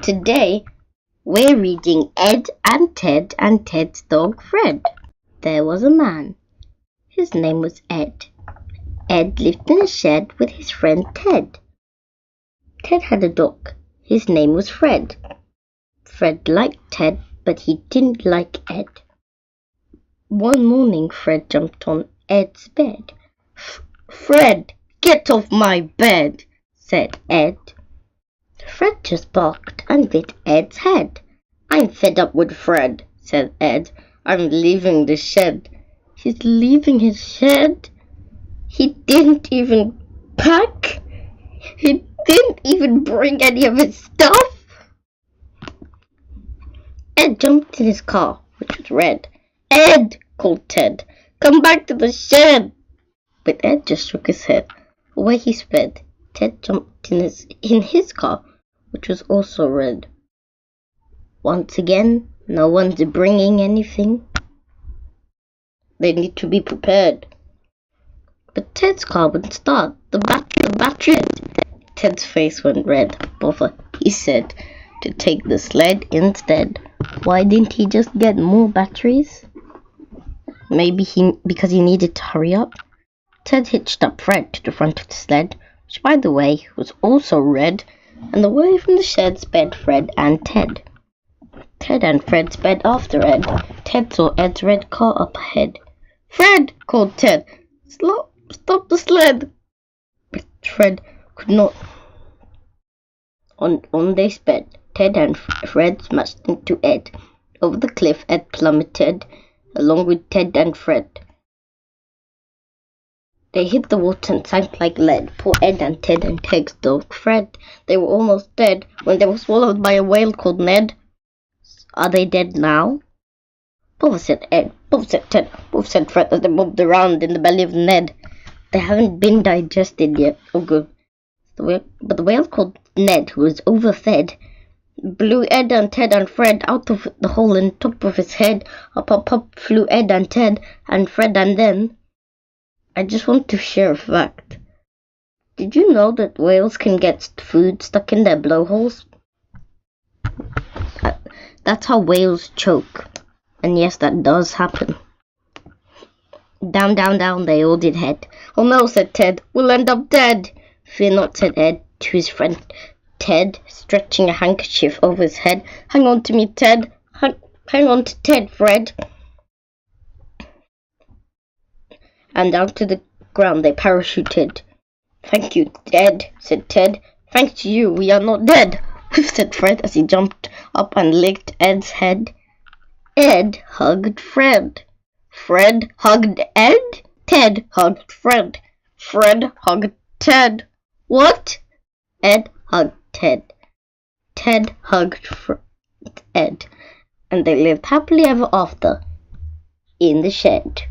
Today, we're reading Ed and Ted and Ted's dog Fred. There was a man. His name was Ed. Ed lived in a shed with his friend Ted. Ted had a dog. His name was Fred. Fred liked Ted, but he didn't like Ed. One morning, Fred jumped on Ed's bed. "Fred, get off my bed," said Ed. Fred just barked and bit Ed's head. "I'm fed up with Fred," said Ed. "I'm leaving the shed." He's leaving his shed? He didn't even pack? He didn't even bring any of his stuff? Ed jumped in his car, which was red. "Ed," called Ted, "come back to the shed." But Ed just shook his head. Away he sped. Ted jumped in his car, which was also red. Once again, no one's bringing anything. They need to be prepared. But Ted's car wouldn't start. The battery. Ted's face went red. "Bother," he said, "to take the sled instead." Why didn't he just get more batteries? Maybe because he needed to hurry up. Ted hitched up Fred to the front of the sled, which, by the way, was also red, and away from the shed sped Fred and Ted. Ted and Fred sped after Ed. Ted saw Ed's red car up ahead. "Fred!" called Ted. Stop the sled!" But Fred could not. On they sped. Ted and Fred smashed into Ed. Over the cliff, Ed plummeted, along with Ted and Fred. They hit the water and sank like lead. Poor Ed and Ted and Ted's dog Fred. They were almost dead when they were swallowed by a whale called Ned. Are they dead now? "Both," said Ed. "Both," said Ted. "Both," said Fred, as they bobbed around in the belly of Ned. They haven't been digested yet. Oh, good. But the whale called Ned, who was overfed, blew Ed and Ted and Fred out of the hole in the top of his head. Up flew Ed and Ted and Fred, and then... I just want to share a fact. Did you know that whales can get food stuck in their blowholes? That's how whales choke. And yes, that does happen. Down, down, down they all did head. "Oh no," said Ted. "We'll end up dead." "Fear not," said Ed to his friend Ted, stretching a handkerchief over his head. "Hang on to me, Ted. Hang on to Ted, Fred." And down to the ground they parachuted. "Thank you, Ed," said Ted. "Thanks to you, we are not dead," said Fred as he jumped up and licked Ed's head. Ed hugged Fred. Fred hugged Ed. Ted hugged Fred. Fred hugged Ted. What? Ed hugged Ted. Ted hugged Ed. And they lived happily ever after in the shed.